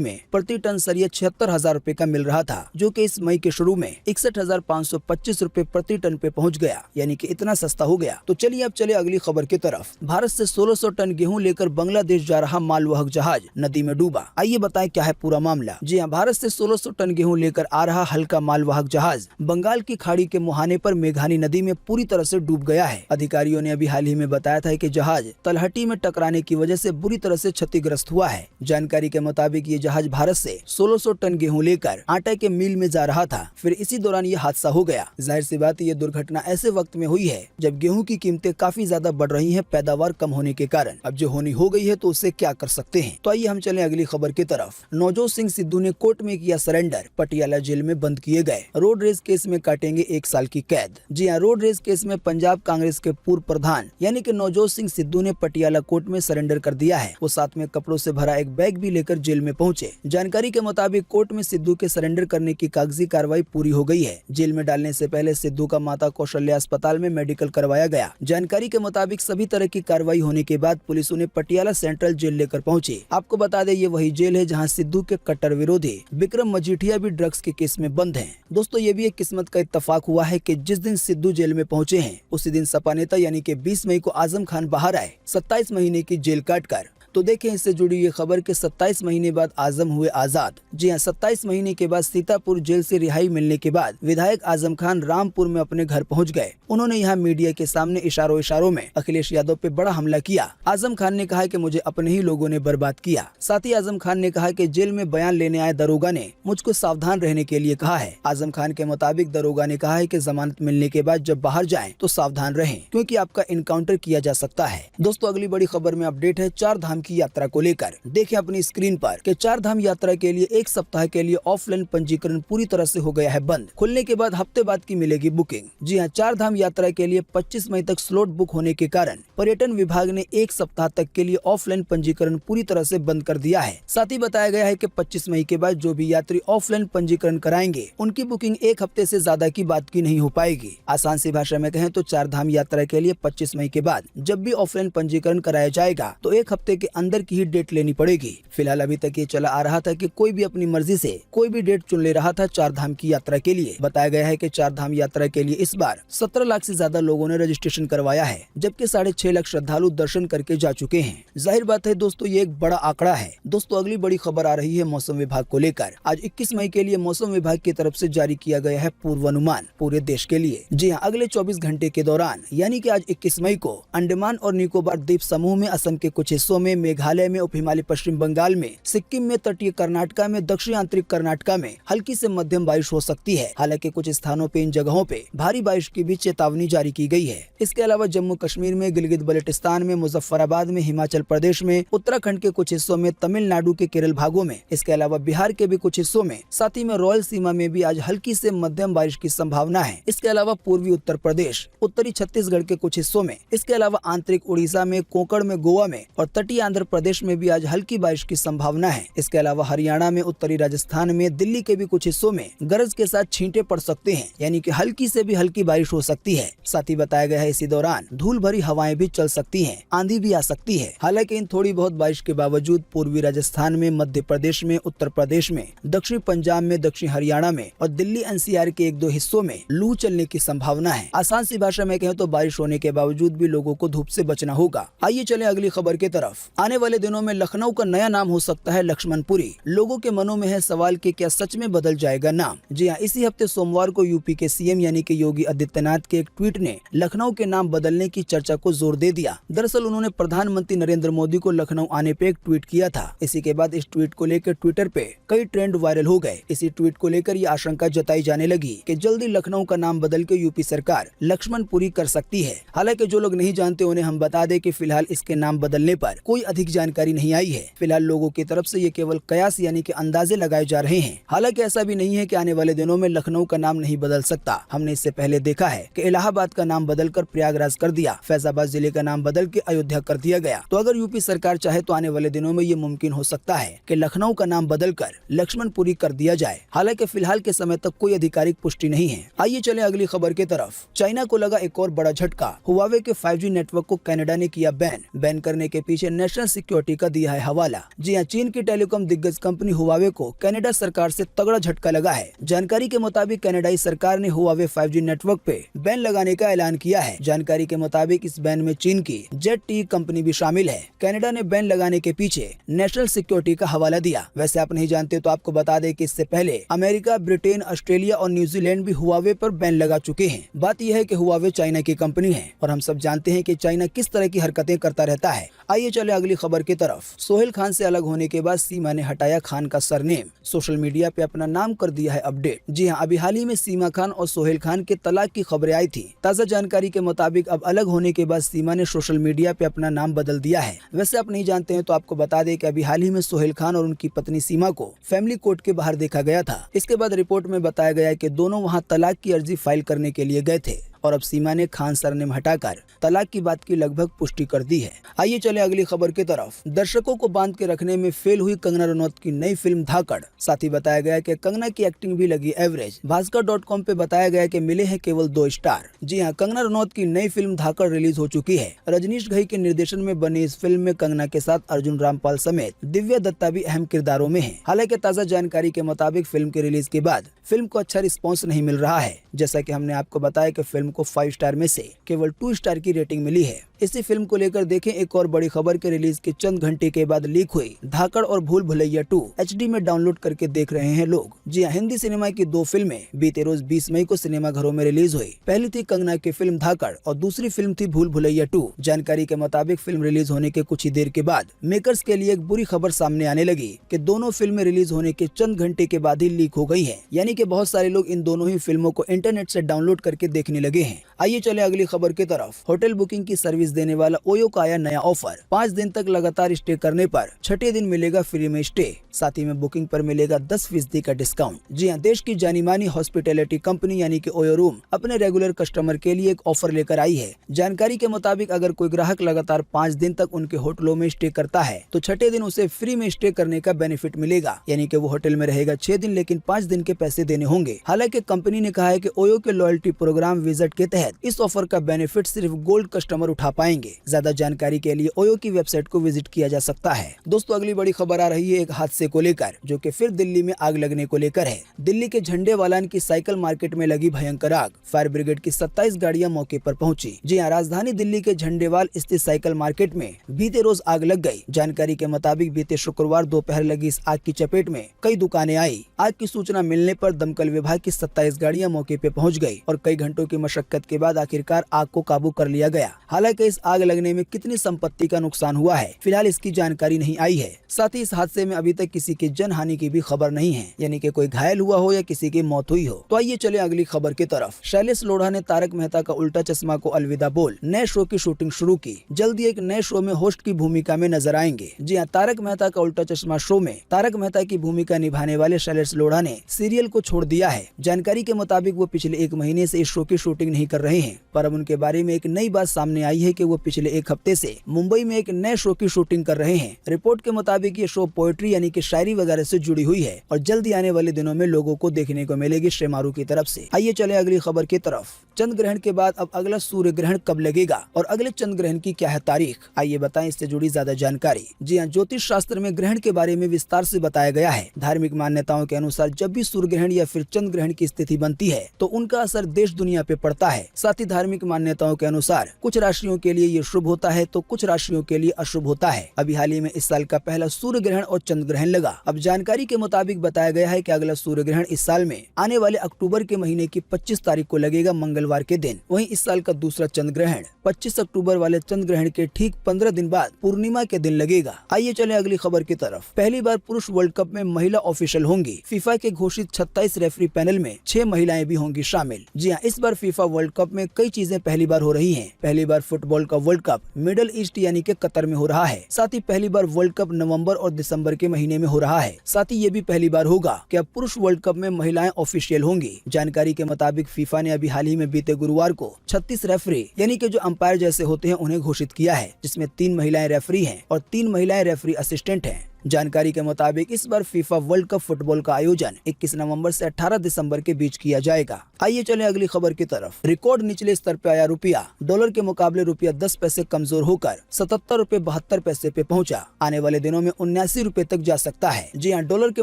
में प्रति टन सरिया 76,000 रुपए का मिल रहा था, जो कि इस मई के शुरू में 61,525 रुपए प्रति टन पे पहुंच गया, यानी कि इतना सस्ता हो गया। तो चलिए अब चले अगली खबर की तरफ। भारत से 1600 टन गेहूं लेकर बांग्लादेश जा रहा मालवाहक जहाज नदी में डूबा। आइए बताएं क्या है पूरा मामला। जी हाँ, भारत से 1600 टन गेहूं लेकर आ रहा हल्का मालवाहक जहाज बंगाल की खाड़ी के मुहाने पर मेघानी नदी में पूरी तरह से डूब गया है। अधिकारियों ने अभी हाल ही में बताया था कि जहाज तलहटी में टकराने की वजह से बुरी तरह से क्षतिग्रस्त हुआ है। जानकारी के मुताबिक ये जहाज भारत से 1600 टन गेहूं लेकर आटा के मिल में जा रहा था, फिर इसी दौरान ये हादसा हो गया। जाहिर सी बात ये दुर्घटना ऐसे वक्त में हुई है जब गेहूं की कीमतें काफी ज्यादा बढ़ रही हैं, पैदावार कम होने के कारण। अब जो होनी हो गई है तो उससे क्या कर सकते हैं। तो आइए हम चलें अगली खबर की तरफ। नवजोत सिंह सिद्धू ने कोर्ट में किया सरेंडर, पटियाला जेल में बंद किए गए। रोड रेस केस में काटेंगे 1 साल की कैद। जी हाँ, रोड रेस केस में पंजाब कांग्रेस के पूर्व प्रधान यानी कि नवजोत सिंह सिद्धू ने पटियाला कोर्ट में सरेंडर कर दिया है। वो साथ में कपड़ों से भरा एक बैग भी लेकर जेल में पहुंचे। जानकारी के मुताबिक कोर्ट में सिद्धू के सरेंडर करने की कागजी कार्रवाई पूरी हो गई है। जेल में डालने से पहले सिद्धू का माता कौशल्या अस्पताल में मेडिकल करवाया गया। जानकारी के मुताबिक सभी तरह की कार्रवाई होने के बाद पुलिस उन्हें पटियाला सेंट्रल जेल लेकर पहुंची। आपको बता दें, ये वही जेल है जहां सिद्धू के कट्टर विरोधी विक्रम मजीठिया भी ड्रग्स के केस में बंद हैं। दोस्तों, ये भी एक किस्मत का इत्तेफाक हुआ है कि जिस दिन सिद्धू जेल में पहुंचे हैं उसी दिन सपा नेता यानी कि 20 मई को आजम खान बाहर आए 27 महीने की जेल काटकर। तो देखें इससे जुड़ी ये खबर कि 27 महीने बाद आजम हुए आजाद। जी हाँ, 27 महीने के बाद सीतापुर जेल से रिहाई मिलने के बाद विधायक आजम खान रामपुर में अपने घर पहुंच गए। उन्होंने यहाँ मीडिया के सामने इशारों में अखिलेश यादव पे बड़ा हमला किया। आजम खान ने कहा कि मुझे अपने ही लोगों ने बर्बाद किया। साथ ही आजम खान ने कहा कि जेल में बयान लेने आए दरोगा ने मुझको सावधान रहने के लिए कहा है। आजम खान के मुताबिक दरोगा ने कहा है कि जमानत मिलने के बाद जब बाहर जाएं तो सावधान रहें, क्योंकि आपका इनकाउंटर किया जा सकता है। दोस्तों, अगली बड़ी खबर में अपडेट है 4 धाम की यात्रा को लेकर। देखें अपनी स्क्रीन पर कि 4 धाम यात्रा के लिए 1 सप्ताह के लिए ऑफलाइन पंजीकरण पूरी तरह से हो गया है बंद। खुलने के बाद हफ्ते बाद की मिलेगी बुकिंग। जी हाँ, 4 धाम यात्रा के लिए 25 मई तक स्लॉट बुक होने के कारण पर्यटन विभाग ने 1 सप्ताह तक के लिए ऑफलाइन पंजीकरण पूरी तरह से बंद कर दिया है। साथ ही बताया गया है कि 25 मई के बाद जो भी यात्री ऑफलाइन पंजीकरण कराएंगे उनकी बुकिंग 1 हफ्ते से ज्यादा की बात की नहीं हो पाएगी। आसान सी भाषा में कहें तो 4 धाम यात्रा के लिए 25 मई के बाद जब भी ऑफलाइन पंजीकरण कराया जाएगा तो 1 हफ्ते के अंदर की ही डेट लेनी पड़ेगी। फिलहाल अभी तक ये चला आ रहा था कि कोई भी अपनी मर्जी से कोई भी डेट चुन ले रहा था 4 धाम की यात्रा के लिए। बताया गया है कि 4 धाम यात्रा के लिए इस बार 17 लाख से ज्यादा लोगों ने रजिस्ट्रेशन करवाया है, जबकि 6.5 लाख श्रद्धालु दर्शन करके जा चुके हैं। जाहिर बात है दोस्तों, ये एक बड़ा आंकड़ा है। दोस्तों, अगली बड़ी खबर आ रही है मौसम विभाग को लेकर। आज 21 मई के लिए मौसम विभाग की तरफ से जारी किया गया है पूर्वानुमान पूरे देश के लिए। जी हाँ, अगले 24 घंटे के दौरान यानी कि आज 21 मई को अंडमान और निकोबार द्वीप समूह में, असम के कुछ हिस्सों में, मेघालय में, उप हिमालय पश्चिम बंगाल में, सिक्किम में, तटीय कर्नाटका में, दक्षिण आंतरिक कर्नाटका में हल्की से मध्यम बारिश हो सकती है। हालांकि कुछ स्थानों पे इन जगहों पे भारी बारिश की भी चेतावनी जारी की गई है। इसके अलावा जम्मू कश्मीर में, गिलगित बल्टिस्तान में, मुजफ्फराबाद में, हिमाचल प्रदेश में, उत्तराखंड के कुछ हिस्सों में, तमिलनाडु के केरल भागों में, इसके अलावा बिहार के भी कुछ हिस्सों में, साथ ही में रॉयल सीमा में भी आज हल्की से मध्यम बारिश की संभावना है। इसके अलावा पूर्वी उत्तर प्रदेश, उत्तरी छत्तीसगढ़ के कुछ हिस्सों में, इसके अलावा आंतरिक उड़ीसा में, कोंकण में, गोवा में और तटीय आंध्र प्रदेश में भी आज हल्की बारिश की संभावना है। इसके अलावा हरियाणा में, उत्तरी राजस्थान में, दिल्ली के भी कुछ हिस्सों में गरज के साथ छींटे पड़ सकते हैं, यानी कि हल्की से भी हल्की बारिश हो सकती है। साथ ही बताया गया है इसी दौरान धूल भरी हवाएं भी चल सकती हैं, आंधी भी आ सकती है। हालांकि इन थोड़ी बहुत बारिश के बावजूद पूर्वी राजस्थान में, मध्य प्रदेश में, उत्तर प्रदेश में, दक्षिण पंजाब में, दक्षिण हरियाणा में और दिल्ली एनसीआर के 1-2 हिस्सों में लू चलने की संभावना है। आसान सी भाषा में कहें तो बारिश होने के बावजूद भी लोगों को धूप से बचना होगा। आइए चले अगली खबर की तरफ। आने वाले दिनों में लखनऊ का नया नाम हो सकता है लक्ष्मणपुरी। लोगों के मनों में है सवाल कि क्या सच में बदल जाएगा नाम। जी हाँ, इसी हफ्ते सोमवार को यूपी के सीएम यानी कि योगी आदित्यनाथ के एक ट्वीट ने लखनऊ के नाम बदलने की चर्चा को जोर दे दिया। दरअसल उन्होंने प्रधानमंत्री नरेंद्र मोदी को लखनऊ आने पे एक ट्वीट किया था। इसी के बाद इस ट्वीट को लेकर ट्विटर पे कई ट्रेंड वायरल हो गए। इसी ट्वीट को लेकर ये आशंका जताई जाने लगी कि जल्दी लखनऊ का नाम बदल के यूपी सरकार लक्ष्मणपुरी कर सकती है। हालांकि जो लोग नहीं जानते उन्हें हम बता दें कि फिलहाल इसके नाम बदलने पर कोई अधिक जानकारी नहीं आई है। फिलहाल लोगों की तरफ से ये केवल कयास यानी कि अंदाजे लगाए जा रहे हैं। हालांकि ऐसा भी नहीं है कि आने वाले दिनों में लखनऊ का नाम नहीं बदल सकता। हमने इससे पहले देखा है कि इलाहाबाद का नाम बदलकर प्रयागराज कर दिया, फैजाबाद जिले का नाम बदल के अयोध्या कर दिया गया। तो अगर यूपी सरकार चाहे तो आने वाले दिनों में ये मुमकिन हो सकता है कि लखनऊ का नाम बदलकर लक्ष्मणपुरी कर दिया जाए। हालांकि फिलहाल के समय तक कोई आधिकारिक पुष्टि नहीं है। आइए चले अगली खबर की तरफ। चाइना को लगा एक और बड़ा झटका। हुआवे के 5G नेटवर्क को कनाडा ने किया बैन करने के पीछे नेशनल सिक्योरिटी का दिया है हवाला। जी हाँ, चीन की टेलीकॉम दिग्गज कंपनी हुआवे को कनाडा सरकार से तगड़ा झटका लगा है। जानकारी के मुताबिक कनाडाई सरकार ने हुआवे 5G नेटवर्क पे बैन लगाने का ऐलान किया है। जानकारी के मुताबिक इस बैन में चीन की ZTE कंपनी भी शामिल है। कनाडा ने बैन लगाने के पीछे नेशनल सिक्योरिटी का हवाला दिया। वैसे आप नहीं जानते तो आपको बता दें कि इससे पहले अमेरिका, ब्रिटेन, ऑस्ट्रेलिया और न्यूजीलैंड भी हुआवे पर बैन लगा चुके हैं। बात यह है कि हुआवे चाइना की कंपनी है और हम सब जानते हैं कि चाइना किस तरह की हरकतें करता रहता है। आइए चले अगली खबर की तरफ। सोहेल खान से अलग होने के बाद सीमा ने हटाया खान का सरनेम। सोशल मीडिया पे अपना नाम कर दिया है अपडेट। जी हाँ, अभी हाल ही में सीमा खान और सोहेल खान के तलाक की खबरें आई थी। ताज़ा जानकारी के मुताबिक अब अलग होने के बाद सीमा ने सोशल मीडिया पे अपना नाम बदल दिया है। वैसे आप नहीं जानते हैं तो आपको बता दें कि अभी हाल ही में सोहेल खान और उनकी पत्नी सीमा को फैमिली कोर्ट के बाहर देखा गया था। इसके बाद रिपोर्ट में बताया गया कि दोनों वहां तलाक की अर्जी फाइल करने के लिए गए थे और अब सीमा ने खान सरनेम हटाकर तलाक की बात की लगभग पुष्टि कर दी है। आइए चले अगली खबर की तरफ। दर्शकों को बांध के रखने में फेल हुई कंगना रनौत की नई फिल्म धाकड़। साथ ही बताया गया कि कंगना की एक्टिंग भी लगी एवरेज। भास्कर.com पे बताया गया कि मिले हैं केवल 2 स्टार। जी हाँ, कंगना रनौत की नई फिल्म धाकड़ रिलीज हो चुकी है। रजनीश घई के निर्देशन में बनी इस फिल्म में कंगना के साथ अर्जुन रामपाल समेत दिव्या दत्ता भी अहम किरदारों में है। हालांकि ताज़ा जानकारी के मुताबिक फिल्म के रिलीज के बाद फिल्म को अच्छा रिस्पॉन्स नहीं मिल रहा है। जैसा कि हमने आपको बताया कि फिल्म को 5 स्टार में से केवल 2 स्टार की रेटिंग मिली है। इसी फिल्म को लेकर देखें एक और बड़ी खबर के रिलीज के चंद घंटे के बाद लीक हुई धाकड़ और भूल भुलैया 2 HD में डाउनलोड करके देख रहे हैं लोग। जी हाँ, हिंदी सिनेमा की 2 फिल्में बीते रोज 20 मई को सिनेमा घरों में रिलीज हुई। पहली थी कंगना की फिल्म धाकड़ और दूसरी फिल्म थी भूल भुलैया 2। जानकारी के मुताबिक फिल्म रिलीज होने के कुछ ही देर के बाद मेकर्स के लिए एक बुरी खबर सामने आने लगी कि दोनों फिल्में रिलीज होने के चंद घंटे के बाद ही लीक हो गई है। यानी कि बहुत सारे लोग इन दोनों ही फिल्मों को इंटरनेट से डाउनलोड करके देखने लगे हैं। आइए चले अगली खबर की तरफ। होटल बुकिंग की सर्विस देने वाला ओयो का आया नया ऑफर। 5 दिन तक लगातार स्टे करने पर छठे दिन मिलेगा फ्री में स्टे। साथ ही में बुकिंग पर मिलेगा 10% का डिस्काउंट। जी हाँ, देश की जानी मानी हॉस्पिटैलिटी कंपनी यानी कि ओयो रूम अपने रेगुलर कस्टमर के लिए एक ऑफर लेकर आई है। जानकारी के मुताबिक अगर कोई ग्राहक लगातार 5 दिन तक उनके होटलों में स्टे करता है तो छठे दिन उसे फ्री में स्टे करने का बेनिफिट मिलेगा। यानी कि वो होटल में रहेगा 6 दिन लेकिन 5 दिन के पैसे देने होंगे। हालांकि कंपनी ने कहा है कि ओयो के लॉयल्टी प्रोग्राम विजिट के तहत इस ऑफर का बेनिफिट सिर्फ गोल्ड कस्टमर उठा पाएंगे। ज्यादा जानकारी के लिए ओयो की वेबसाइट को विजिट किया जा सकता है। दोस्तों, अगली बड़ी खबर आ रही है एक हादसे को लेकर, जो कि फिर दिल्ली में आग लगने को लेकर है। दिल्ली के झंडेवालान की साइकिल मार्केट में लगी भयंकर आग। फायर ब्रिगेड की 27 गाड़ियां मौके पर पहुंची। जी हां, राजधानी दिल्ली के झंडेवाल स्थित साइकिल मार्केट में बीते रोज आग लग गई। जानकारी के मुताबिक बीते शुक्रवार दोपहर लगी इस आग की चपेट में कई दुकानें आई। आग की सूचना मिलने पर दमकल विभाग की 27 गाड़ियां मौके पे पहुंच गई और कई घंटों की मशक्कत के बाद आखिरकार आग को काबू कर लिया गया। हालांकि इस आग लगने में कितनी संपत्ति का नुकसान हुआ है फिलहाल इसकी जानकारी नहीं आई है। साथ ही इस हादसे में अभी तक किसी की जन हानि की भी खबर नहीं है, यानी कि कोई घायल हुआ हो या किसी की मौत हुई हो। तो आइए चले अगली खबर की तरफ। शैलेश लोढ़ा ने तारक मेहता का उल्टा चश्मा को अलविदा बोल नए शो की शूटिंग शुरू की। जल्दी एक नए शो में होस्ट की भूमिका में नजर आएंगे। जी हाँ, तारक मेहता का उल्टा चश्मा शो में तारक मेहता की भूमिका निभाने वाले शैलेश लोढ़ा ने सीरियल को छोड़ दिया है। जानकारी के मुताबिक वो पिछले 1 महीने से इस शो की शूटिंग नहीं कर रहे हैं, पर अब उनके बारे में एक नई बात सामने आई है कि वो पिछले 1 हफ्ते से मुंबई में एक नए शो की शूटिंग कर रहे हैं। रिपोर्ट के मुताबिक ये शो पोएट्री यानी कि शायरी वगैरह से जुड़ी हुई है और जल्दी आने वाले दिनों में लोगों को देखने को मिलेगी शेमारू की तरफ से। आइए चले अगली खबर की तरफ। चंद्र ग्रहण के बाद अब अगला सूर्य ग्रहण कब लगेगा और अगले चंद्र ग्रहण की क्या है तारीख, आइए बताएं इससे जुड़ी ज्यादा जानकारी। जी हाँ, ज्योतिष शास्त्र में ग्रहण के बारे में विस्तार से बताया गया है। धार्मिक मान्यताओं के अनुसार जब भी सूर्य ग्रहण या फिर चंद्र ग्रहण की स्थिति बनती है तो उनका असर देश दुनिया पे पड़ता है। साथ ही धार्मिक मान्यताओं के अनुसार कुछ राशियों के लिए ये शुभ होता है तो कुछ राशियों के लिए अशुभ होता है। अभी हाल ही में इस साल का पहला सूर्य ग्रहण और चंद्र ग्रहण लगा। अब जानकारी के मुताबिक बताया गया है कि अगला सूर्य ग्रहण इस साल में आने वाले अक्टूबर के महीने की 25 तारीख को लगेगा, मंगलवार के दिन। वहीं इस साल का दूसरा चंद्र ग्रहण 25 अक्टूबर वाले चंद्र ग्रहण के ठीक 15 दिन बाद पूर्णिमा के दिन लगेगा। आइए चले अगली खबर की तरफ। पहली बार पुरुष वर्ल्ड कप में महिला ऑफिशियल होंगी। फीफा के घोषित 26 रेफरी पैनल में 6 महिलाएं भी होंगी शामिल। जी हाँ, इस बार फीफा वर्ल्ड कप में कई चीजें पहली बार हो रही हैं। पहली बार फुटबॉल का वर्ल्ड कप मिडल ईस्ट यानी कि कतर में हो रहा है। साथ ही पहली बार वर्ल्ड कप नवंबर और दिसंबर के महीने में हो रहा है। साथ ही ये भी पहली बार होगा कि अब पुरुष वर्ल्ड कप में महिलाएं ऑफिशियल होंगी। जानकारी के मुताबिक फीफा ने अभी हाल ही में बीते गुरुवार को 36 रेफरी यानी कि जो अंपायर जैसे होते हैं उन्हें घोषित किया है, जिसमें 3 महिलाएं रेफरी हैं और 3 महिलाएं रेफरी असिस्टेंट हैं। जानकारी के मुताबिक इस बार फीफा वर्ल्ड कप फुटबॉल का आयोजन 21 नवंबर से 18 दिसंबर के बीच किया जाएगा। आइए चले अगली खबर की तरफ। रिकॉर्ड निचले स्तर पे आया रुपया। डॉलर के मुकाबले रुपया 10 पैसे कमजोर होकर 77 रुपए 72 पैसे पे पहुंचा। आने वाले दिनों में 79 रुपए तक जा सकता है। जी हाँ, डॉलर के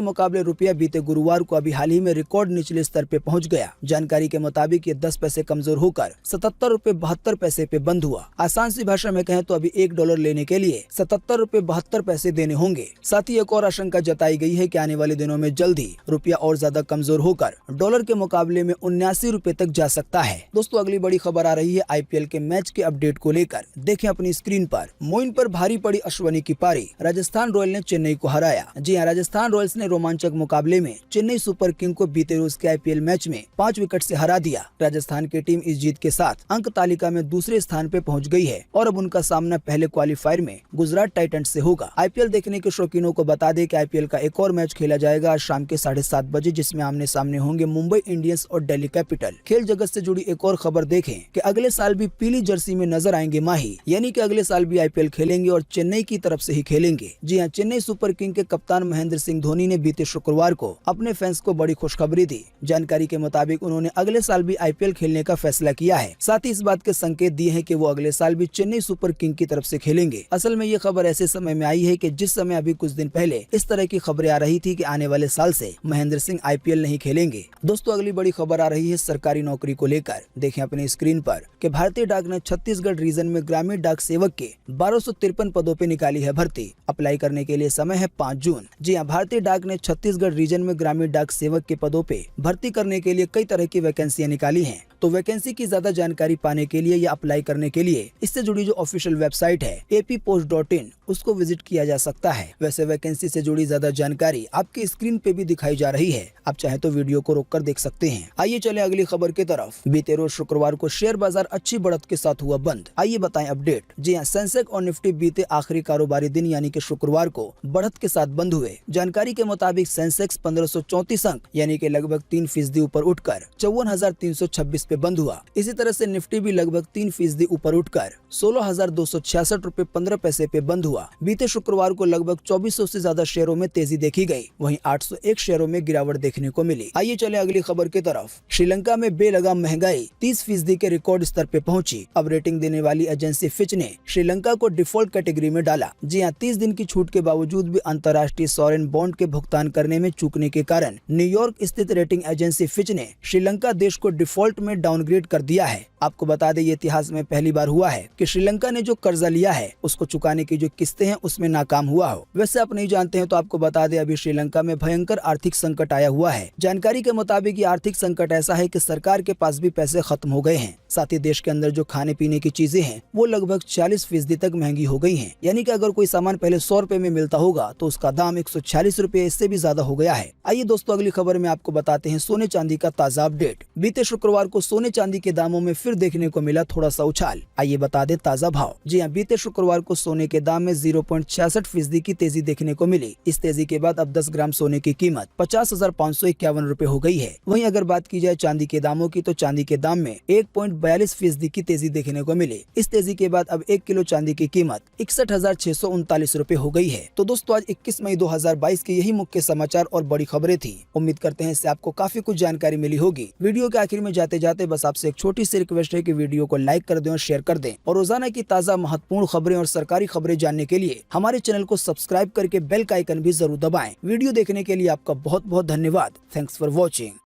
मुकाबले रुपया बीते गुरुवार को अभी हाल ही में रिकॉर्ड निचले स्तर पे पहुँच गया। जानकारी के मुताबिक ये 10 पैसे कमजोर होकर 77 रुपए 72 पैसे पे बंद हुआ। आसान सी भाषा में कहें तो अभी $1 लेने के लिए 77 रुपए 72 पैसे देने होंगे। साथ ही एक और आशंका जताई गई है कि आने वाले दिनों में जल्द ही रुपया और ज्यादा कमजोर होकर डॉलर के मुकाबले में 79 रुपए तक जा सकता है। दोस्तों, अगली बड़ी खबर आ रही है आईपीएल के मैच के अपडेट को लेकर। देखें अपनी स्क्रीन पर। मोइन पर भारी पड़ी अश्विनी की पारी। राजस्थान रॉयल ने चेन्नई को हराया। जी हाँ, राजस्थान रॉयल्स ने रोमांचक मुकाबले में चेन्नई सुपर किंग को बीते रोज के आईपीएल मैच में 5 विकेट से हरा दिया। राजस्थान की टीम इस जीत के साथ अंक तालिका में दूसरे स्थान पे पहुंच गई है और अब उनका सामना पहले क्वालिफायर में गुजरात टाइटंस से होगा। आईपीएल देखने के शौकीनों को बता दें कि आईपीएल का एक और मैच खेला जाएगा आज शाम के 7:30 बजे, जिसमें आमने सामने होंगे मुंबई इंडियंस और दिल्ली कैपिटल। खेल जगत से जुड़ी एक और खबर देखें कि अगले साल भी पीली जर्सी में नजर आएंगे माही, यानी कि अगले साल भी आईपीएल खेलेंगे और चेन्नई की तरफ से ही खेलेंगे। जी हां, चेन्नई सुपर किंग के कप्तान महेंद्र सिंह धोनी ने बीते शुक्रवार को अपने फैंस को बड़ी खुशखबरी दी। जानकारी के मुताबिक उन्होंने अगले साल भी आईपीएल खेलने का फैसला किया है। साथ ही इस बात के संकेत दिए हैं कि वो अगले साल भी चेन्नई सुपर किंग की तरफ से खेलेंगे। असल में ये खबर ऐसे समय में आई है कि जिस समय अभी कुछ दिन पहले इस तरह की खबरें आ रही थी कि आने वाले साल से महेंद्र सिंह आईपीएल नहीं खेलेंगे। दोस्तों, अगली बड़ी खबर आ रही है सरकारी नौकरी को लेकर। देखें अपनी स्क्रीन पर कि भारतीय डाक ने छत्तीसगढ़ रीजन में ग्रामीण डाक सेवक के 1253 पदों पे निकाली है भर्ती। अप्लाई करने के लिए समय है 5 जून। जी हां, भारतीय डाक ने छत्तीसगढ़ रीजन में ग्रामीण डाक सेवक के पदों पे भर्ती करने के लिए कई तरह की वैकेंसियां निकाली हैं। तो वैकेंसी की ज्यादा जानकारी पाने के लिए या अप्लाई करने के लिए इससे जुड़ी जो ऑफिशियल वेबसाइट है appost.in उसको विजिट किया जा सकता है। वैसे वैकेंसी से जुड़ी ज्यादा जानकारी आपकी स्क्रीन पे भी दिखाई जा रही है, आप चाहे तो वीडियो को रोककर देख सकते हैं। आइए चले अगली खबर की तरफ। बीते रोज शुक्रवार को शेयर बाजार अच्छी बढ़त के साथ हुआ बंद। आइए बताएं अपडेट। जी हां, सेंसेक्स और निफ्टी बीते आखिरी कारोबारी दिन यानी कि शुक्रवार को बढ़त के साथ बंद हुए। जानकारी के मुताबिक सेंसेक्स 1534 अंक यानी कि लगभग 3% ऊपर उठकर 54,326 पे बंद हुआ। इसी तरह से निफ्टी भी लगभग 3% ऊपर उठकर 16,266 रुपए 15 पैसे पे बंद हुआ। बीते शुक्रवार को लगभग 2400 से ज्यादा शेयरों में तेजी देखी गई, वहीं 801 शेयरों में गिरावट देखने को मिली। आइए चले अगली खबर की तरफ। श्रीलंका में बेलगाम महंगाई 30% के रिकॉर्ड स्तर पे पहुंची। अब रेटिंग देने वाली एजेंसी फिच ने श्रीलंका को डिफॉल्ट कैटेगरी में डाला। जी हां, 30 दिन की छूट के बावजूद भी अंतर्राष्ट्रीय सॉवरेन बॉन्ड के भुगतान करने में चूकने के कारण न्यूयॉर्क स्थित रेटिंग एजेंसी फिच ने श्रीलंका देश को डिफॉल्ट में डाउनग्रेड कर दिया है। आपको बता दें, ये इतिहास में पहली बार हुआ है कि श्रीलंका ने जो कर्जा लिया है उसको चुकाने की जो किस्तें हैं उसमें नाकाम हुआ हो। वैसे आप नहीं जानते हैं तो आपको बता दें, अभी श्रीलंका में भयंकर आर्थिक संकट आया हुआ है। जानकारी के मुताबिक ये आर्थिक संकट ऐसा है कि सरकार के पास भी पैसे खत्म हो गए हैं। साथ ही देश के अंदर जो खाने पीने की चीजें हैं वो लगभग 40% तक महंगी हो गई हैं। यानी कि अगर कोई सामान पहले 100 रुपए में मिलता होगा तो उसका दाम 140 रुपए इससे भी ज्यादा हो गया है। आइए दोस्तों, अगली खबर में आपको बताते हैं सोने चांदी का ताजा अपडेट। बीते शुक्रवार को सोने चांदी के दामों में फिर देखने को मिला थोड़ा सा उछाल। आइए बता दें ताजा भाव। जी हां, बीते शुक्रवार को सोने के दाम में 0.66% की तेजी देखने को मिली। इस तेजी के बाद अब 10 ग्राम सोने की कीमत 50,551 रुपए हो गई है। वहीं अगर बात की जाए चांदी के दामों की तो चांदी के दाम में 1.42% की तेजी देखने को मिली। इस तेजी के बाद अब 1 किलो चांदी की कीमत 61,639 रुपए हो गई है। तो दोस्तों, आज 21 मई 2022 के यही मुख्य समाचार और बड़ी खबरें थी। उम्मीद करते हैं इससे आपको काफी कुछ जानकारी मिली होगी। वीडियो के आखिर में जाते जाते बस आपसे एक छोटी सी रिक्वेस्ट है कि वीडियो को लाइक कर दें और शेयर कर दें, और रोजाना की ताजा महत्वपूर्ण खबरें और सरकारी खबरें जानने के लिए हमारे चैनल को सब्सक्राइब करके बेल का आइकन भी जरूर दबाएं। वीडियो देखने के लिए आपका बहुत बहुत धन्यवाद। Thanks for watching.